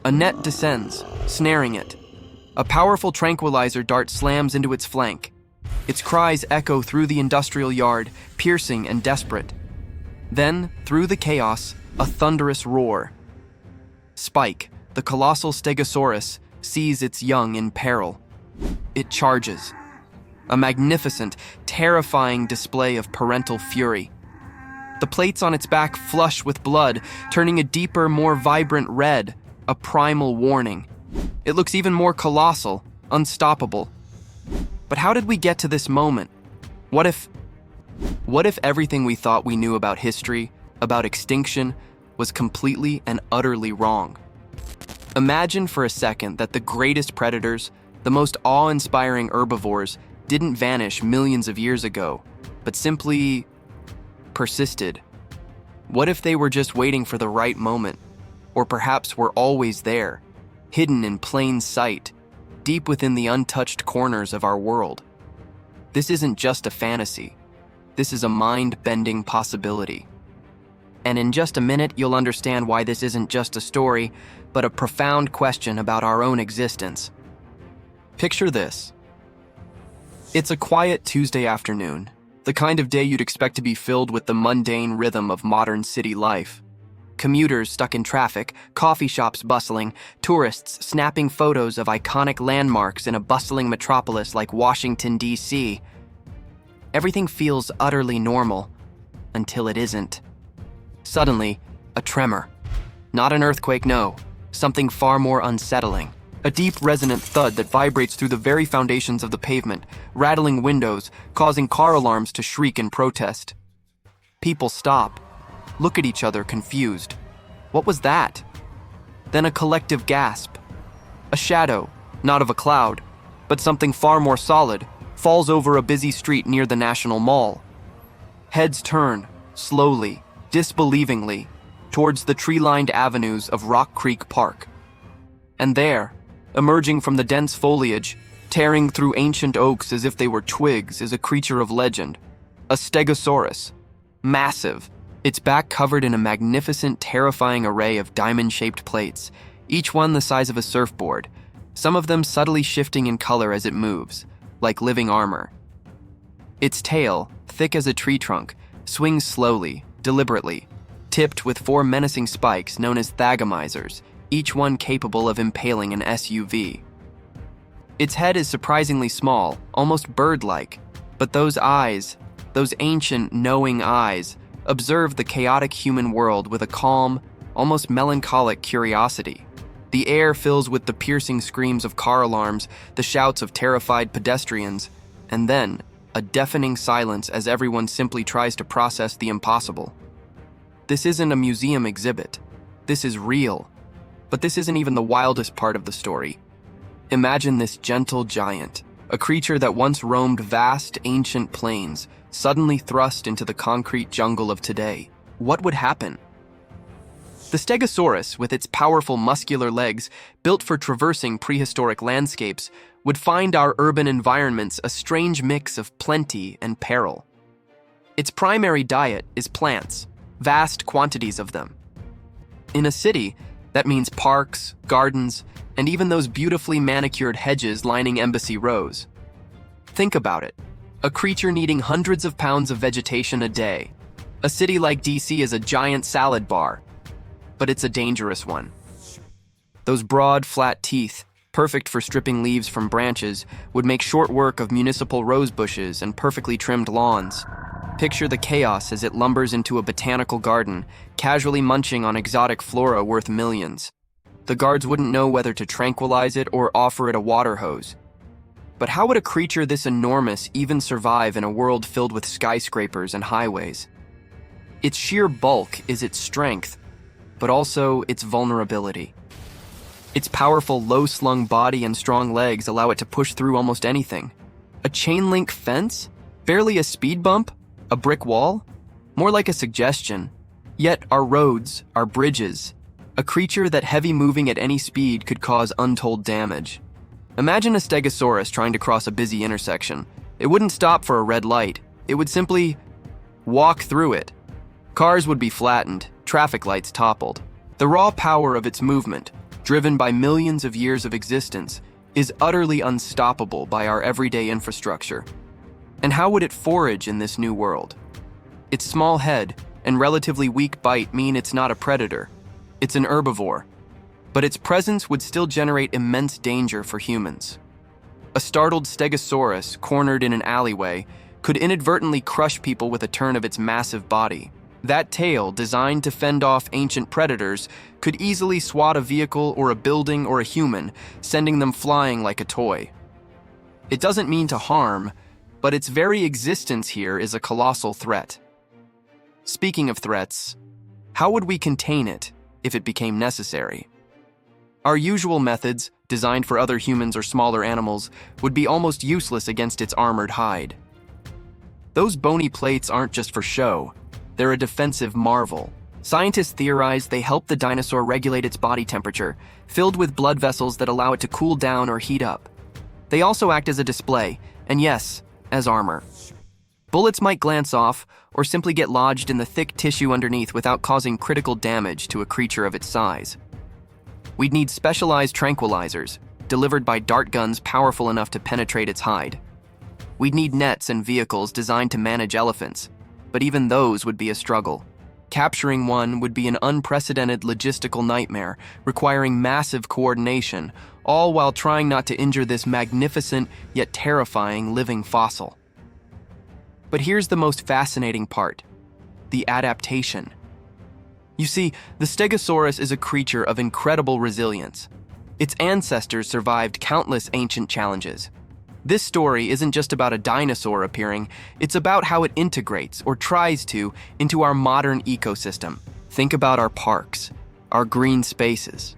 A net descends, snaring it. A powerful tranquilizer dart slams into its flank. Its cries echo through the industrial yard, piercing and desperate. Then, through the chaos, a thunderous roar. Spike, the colossal Stegosaurus, sees its young in peril. It charges. A magnificent, terrifying display of parental fury. The plates on its back flush with blood, turning a deeper, more vibrant red, a primal warning. It looks even more colossal, unstoppable. But how did we get to this moment? What if everything we thought we knew about history, about extinction, was completely and utterly wrong? Imagine for a second that the greatest predators, the most awe-inspiring herbivores, didn't vanish millions of years ago, but simply persisted. What if they were just waiting for the right moment? Or perhaps were always there, hidden in plain sight, deep within the untouched corners of our world? This isn't just a fantasy. This is a mind-bending possibility. And in just a minute, you'll understand why this isn't just a story, but a profound question about our own existence. Picture this. It's a quiet Tuesday afternoon, the kind of day you'd expect to be filled with the mundane rhythm of modern city life. Commuters stuck in traffic, coffee shops bustling, tourists snapping photos of iconic landmarks in a bustling metropolis like Washington, D.C. Everything feels utterly normal, until it isn't. Suddenly, a tremor. Not an earthquake, no. Something far more unsettling. A deep, resonant thud that vibrates through the very foundations of the pavement, rattling windows, causing car alarms to shriek in protest. People stop, look at each other confused. What was that? Then a collective gasp. A shadow, not of a cloud, but something far more solid, falls over a busy street near the National Mall. Heads turn, slowly, disbelievingly, towards the tree-lined avenues of Rock Creek Park. And there, emerging from the dense foliage, tearing through ancient oaks as if they were twigs, is a creature of legend. A Stegosaurus. Massive, its back covered in a magnificent, terrifying array of diamond-shaped plates, each one the size of a surfboard, some of them subtly shifting in color as it moves, like living armor. Its tail, thick as a tree trunk, swings slowly, deliberately, tipped with 4 menacing spikes known as thagomizers, each one capable of impaling an SUV. Its head is surprisingly small, almost bird-like, but those eyes, those ancient, knowing eyes, observe the chaotic human world with a calm, almost melancholic curiosity. The air fills with the piercing screams of car alarms, the shouts of terrified pedestrians, and then a deafening silence as everyone simply tries to process the impossible. This isn't a museum exhibit. This is real. But this isn't even the wildest part of the story. Imagine this gentle giant, a creature that once roamed vast, ancient plains, suddenly thrust into the concrete jungle of today. What would happen? The Stegosaurus, with its powerful muscular legs, built for traversing prehistoric landscapes, would find our urban environments a strange mix of plenty and peril. Its primary diet is plants, vast quantities of them. In a city, that means parks, gardens, and even those beautifully manicured hedges lining Embassy Rows. Think about it. A creature needing hundreds of pounds of vegetation a day. A city like D.C. is a giant salad bar, but it's a dangerous one. Those broad, flat teeth, perfect for stripping leaves from branches, would make short work of municipal rose bushes and perfectly trimmed lawns. Picture the chaos as it lumbers into a botanical garden, casually munching on exotic flora worth millions. The guards wouldn't know whether to tranquilize it or offer it a water hose. But how would a creature this enormous even survive in a world filled with skyscrapers and highways? Its sheer bulk is its strength, but also its vulnerability. Its powerful, low-slung body and strong legs allow it to push through almost anything. A chain-link fence? Barely a speed bump? A brick wall? More like a suggestion. Yet our roads, our bridges, a creature that heavy moving at any speed could cause untold damage. Imagine a Stegosaurus trying to cross a busy intersection. It wouldn't stop for a red light. It would simply walk through it. Cars would be flattened, traffic lights toppled. The raw power of its movement, driven by millions of years of existence, is utterly unstoppable by our everyday infrastructure. And how would it forage in this new world? Its small head and relatively weak bite mean it's not a predator. It's an herbivore. But its presence would still generate immense danger for humans. A startled Stegosaurus cornered in an alleyway could inadvertently crush people with a turn of its massive body. That tail, designed to fend off ancient predators, could easily swat a vehicle or a building or a human, sending them flying like a toy. It doesn't mean to harm, but its very existence here is a colossal threat. Speaking of threats, how would we contain it if it became necessary? Our usual methods, designed for other humans or smaller animals, would be almost useless against its armored hide. Those bony plates aren't just for show. They're a defensive marvel. Scientists theorize they help the dinosaur regulate its body temperature, filled with blood vessels that allow it to cool down or heat up. They also act as a display, and yes, as armor. Bullets might glance off, or simply get lodged in the thick tissue underneath without causing critical damage to a creature of its size. We'd need specialized tranquilizers, delivered by dart guns powerful enough to penetrate its hide. We'd need nets and vehicles designed to manage elephants, but even those would be a struggle. Capturing one would be an unprecedented logistical nightmare, requiring massive coordination, all while trying not to injure this magnificent yet terrifying living fossil. But here's the most fascinating part: the adaptation. You see, the Stegosaurus is a creature of incredible resilience. Its ancestors survived countless ancient challenges. This story isn't just about a dinosaur appearing, it's about how it integrates, or tries to, into our modern ecosystem. Think about our parks, our green spaces.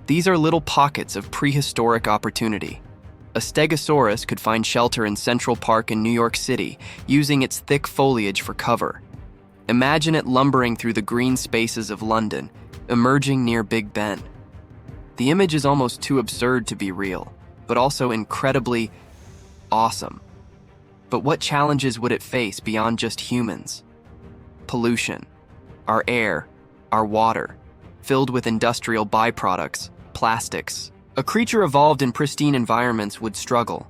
These are little pockets of prehistoric opportunity. A Stegosaurus could find shelter in Central Park in New York City, using its thick foliage for cover. Imagine it lumbering through the green spaces of London, emerging near Big Ben. The image is almost too absurd to be real, but also incredibly awesome. But what challenges would it face beyond just humans? Pollution, our air, our water, filled with industrial byproducts, plastics. A creature evolved in pristine environments would struggle.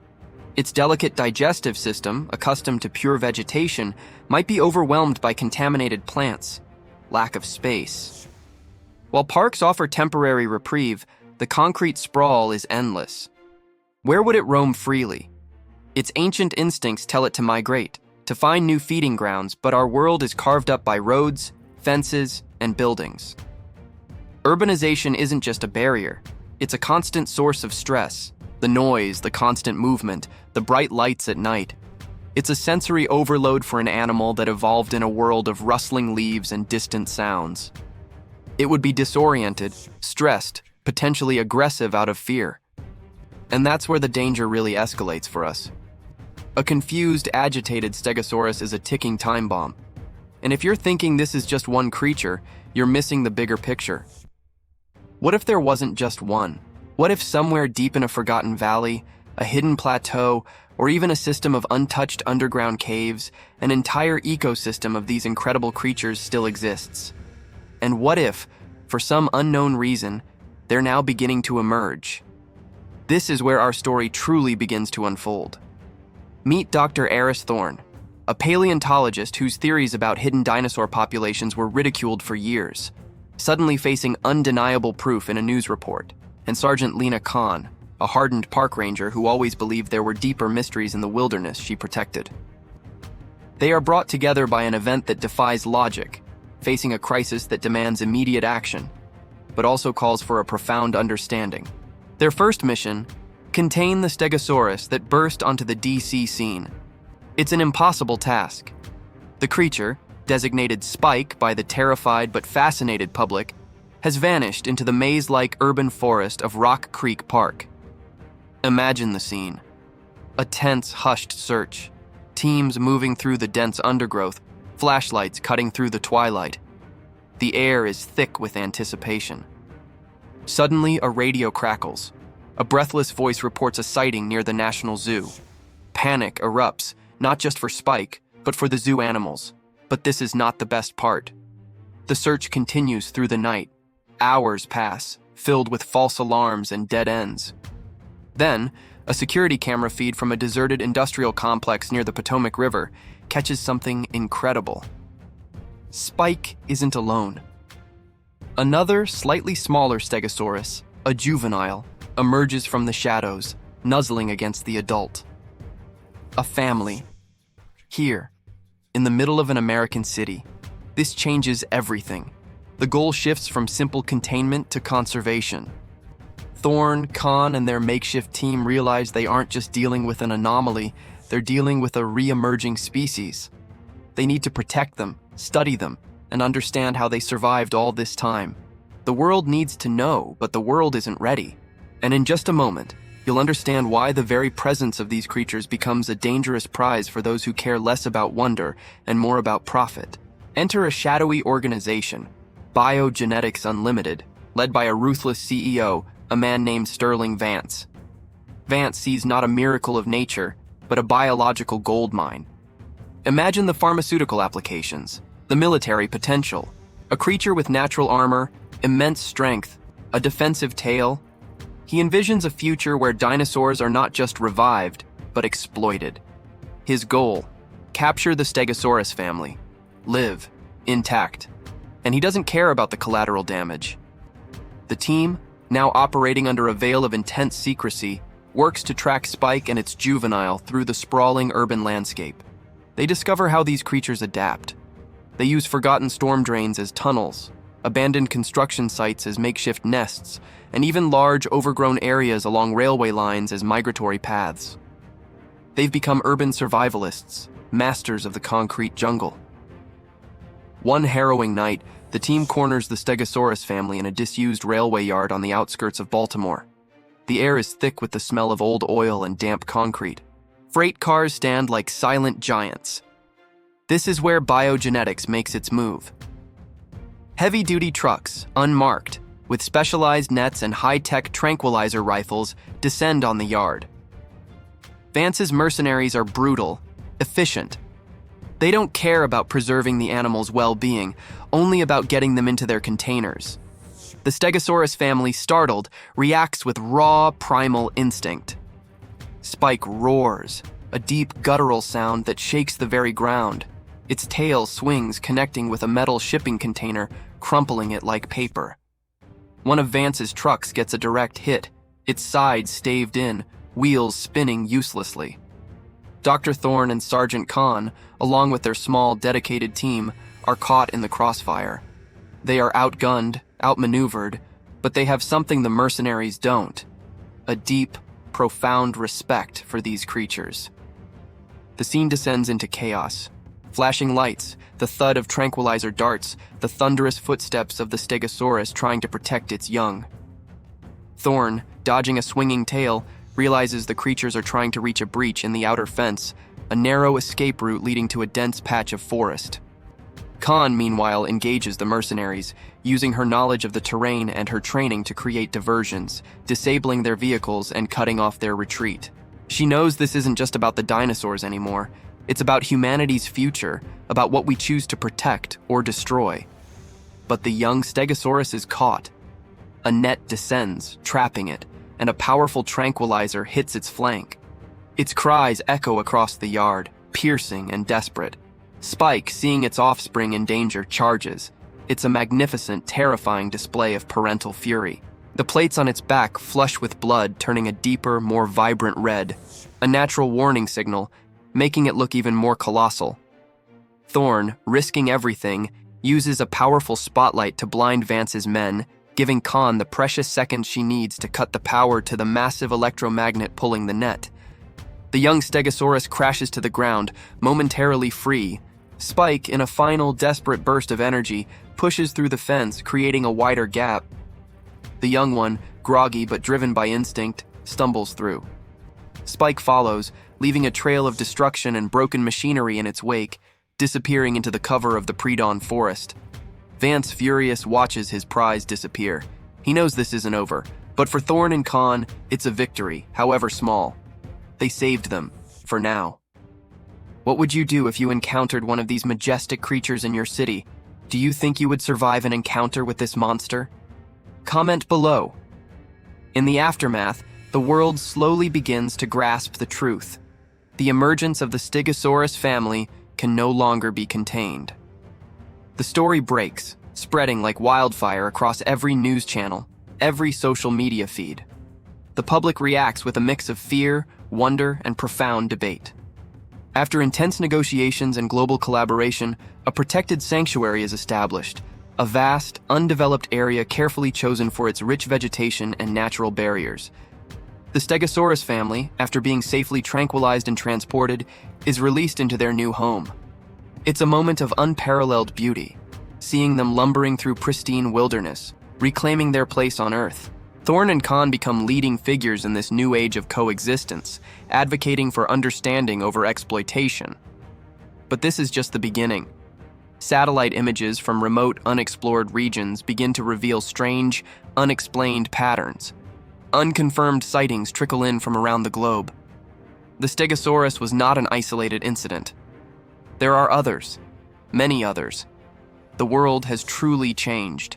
Its delicate digestive system, accustomed to pure vegetation, might be overwhelmed by contaminated plants, lack of space. While parks offer temporary reprieve, the concrete sprawl is endless. Where would it roam freely? Its ancient instincts tell it to migrate, to find new feeding grounds, but our world is carved up by roads, fences, and buildings. Urbanization isn't just a barrier, it's a constant source of stress. The noise, the constant movement, the bright lights at night. It's a sensory overload for an animal that evolved in a world of rustling leaves and distant sounds. It would be disoriented, stressed, potentially aggressive out of fear. And that's where the danger really escalates for us. A confused, agitated Stegosaurus is a ticking time bomb. And if you're thinking this is just one creature, you're missing the bigger picture. What if there wasn't just one? What if somewhere deep in a forgotten valley, a hidden plateau, or even a system of untouched underground caves, an entire ecosystem of these incredible creatures still exists? And what if, for some unknown reason, they're now beginning to emerge? This is where our story truly begins to unfold. Meet Dr. Eris Thorne, a paleontologist whose theories about hidden dinosaur populations were ridiculed for years, suddenly facing undeniable proof in a news report. And Sergeant Lena Khan, a hardened park ranger who always believed there were deeper mysteries in the wilderness she protected. They are brought together by an event that defies logic, facing a crisis that demands immediate action, but also calls for a profound understanding. Their first mission: contain the Stegosaurus that burst onto the D.C. scene. It's an impossible task. The creature, designated Spike by the terrified but fascinated public, has vanished into the maze-like urban forest of Rock Creek Park. Imagine the scene. A tense, hushed search. Teams moving through the dense undergrowth, flashlights cutting through the twilight. The air is thick with anticipation. Suddenly, a radio crackles. A breathless voice reports a sighting near the National Zoo. Panic erupts, not just for Spike, but for the zoo animals. But this is not the best part. The search continues through the night. Hours pass, filled with false alarms and dead ends. Then, a security camera feed from a deserted industrial complex near the Potomac River catches something incredible. Spike isn't alone. Another, slightly smaller Stegosaurus, a juvenile, emerges from the shadows, nuzzling against the adult. A family. Here, in the middle of an American city. This changes everything. The goal shifts from simple containment to conservation. Thorn, Khan, and their makeshift team realize they aren't just dealing with an anomaly, they're dealing with a re-emerging species. They need to protect them, study them, and understand how they survived all this time. The world needs to know, but the world isn't ready. And in just a moment, you'll understand why the very presence of these creatures becomes a dangerous prize for those who care less about wonder and more about profit. Enter a shadowy organization, Biogenetics Unlimited, led by a ruthless CEO, a man named Sterling Vance. Vance sees not a miracle of nature, but a biological goldmine. Imagine the pharmaceutical applications, the military potential, a creature with natural armor, immense strength, a defensive tail. He envisions a future where dinosaurs are not just revived, but exploited. His goal, capture the Stegosaurus family, live, intact, and he doesn't care about the collateral damage. The team, now operating under a veil of intense secrecy, works to track Spike and its juvenile through the sprawling urban landscape. They discover how these creatures adapt. They use forgotten storm drains as tunnels, abandoned construction sites as makeshift nests, and even large, overgrown areas along railway lines as migratory paths. They've become urban survivalists, masters of the concrete jungle. One harrowing night, the team corners the Stegosaurus family in a disused railway yard on the outskirts of Baltimore. The air is thick with the smell of old oil and damp concrete. Freight cars stand like silent giants. This is where biogenetics makes its move. Heavy-duty trucks, unmarked, with specialized nets and high-tech tranquilizer rifles, descend on the yard. Vance's mercenaries are brutal, efficient. They don't care about preserving the animal's well-being, only about getting them into their containers. The Stegosaurus family, startled, reacts with raw, primal instinct. Spike roars, a deep guttural sound that shakes the very ground. Its tail swings, connecting with a metal shipping container, crumpling it like paper. One of Vance's trucks gets a direct hit, its sides staved in, wheels spinning uselessly. Dr. Thorne and Sergeant Khan, along with their small, dedicated team, are caught in the crossfire. They are outgunned, outmaneuvered, but they have something the mercenaries don't: a deep, profound respect for these creatures. The scene descends into chaos. Flashing lights, the thud of tranquilizer darts, the thunderous footsteps of the Stegosaurus trying to protect its young. Thorne, dodging a swinging tail, realizes the creatures are trying to reach a breach in the outer fence, a narrow escape route leading to a dense patch of forest. Khan, meanwhile, engages the mercenaries, using her knowledge of the terrain and her training to create diversions, disabling their vehicles and cutting off their retreat. She knows this isn't just about the dinosaurs anymore. It's about humanity's future, about what we choose to protect or destroy. But the young Stegosaurus is caught. A net descends, trapping it, and a powerful tranquilizer hits its flank. Its cries echo across the yard, piercing and desperate. Spike, seeing its offspring in danger, charges. It's a magnificent, terrifying display of parental fury. The plates on its back flush with blood, turning a deeper, more vibrant red, a natural warning signal, making it look even more colossal. Thorne, risking everything, uses a powerful spotlight to blind Vance's men, giving Khan the precious seconds she needs to cut the power to the massive electromagnet pulling the net. The young Stegosaurus crashes to the ground, momentarily free. Spike, in a final, desperate burst of energy, pushes through the fence, creating a wider gap. The young one, groggy but driven by instinct, stumbles through. Spike follows, leaving a trail of destruction and broken machinery in its wake, disappearing into the cover of the pre-dawn forest. Vance, furious, watches his prize disappear. He knows this isn't over, but for Thorne and Khan, it's a victory, however small. They saved them, for now. What would you do if you encountered one of these majestic creatures in your city? Do you think you would survive an encounter with this monster? Comment below. In the aftermath, the world slowly begins to grasp the truth. The emergence of the Stegosaurus family can no longer be contained. The story breaks, spreading like wildfire across every news channel, every social media feed. The public reacts with a mix of fear, wonder, and profound debate. After intense negotiations and global collaboration, a protected sanctuary is established, a vast, undeveloped area carefully chosen for its rich vegetation and natural barriers. The Stegosaurus family, after being safely tranquilized and transported, is released into their new home. It's a moment of unparalleled beauty, seeing them lumbering through pristine wilderness, reclaiming their place on Earth. Thorn and Khan become leading figures in this new age of coexistence, advocating for understanding over exploitation. But this is just the beginning. Satellite images from remote, unexplored regions begin to reveal strange, unexplained patterns. Unconfirmed sightings trickle in from around the globe. The Stegosaurus was not an isolated incident. There are others, many others. The world has truly changed.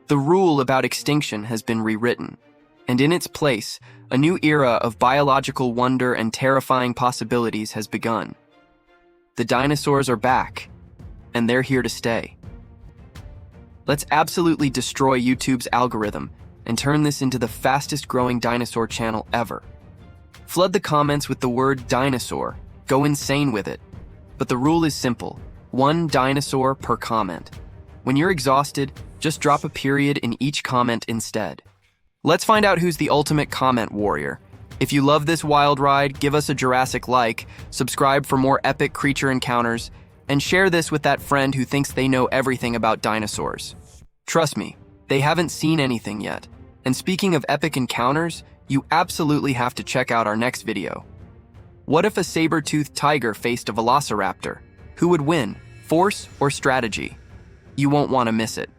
The rule about extinction has been rewritten, and in its place, a new era of biological wonder and terrifying possibilities has begun. The dinosaurs are back, and they're here to stay. Let's absolutely destroy YouTube's algorithm and turn this into the fastest growing dinosaur channel ever. Flood the comments with the word dinosaur, go insane with it. But the rule is simple, 1 dinosaur per comment. When you're exhausted, just drop a period in each comment instead. Let's find out who's the ultimate comment warrior. If you love this wild ride, give us a Jurassic like, subscribe for more epic creature encounters, and share this with that friend who thinks they know everything about dinosaurs. Trust me, they haven't seen anything yet. And speaking of epic encounters, you absolutely have to check out our next video. What if a saber-toothed tiger faced a velociraptor? Who would win, force or strategy? You won't want to miss it.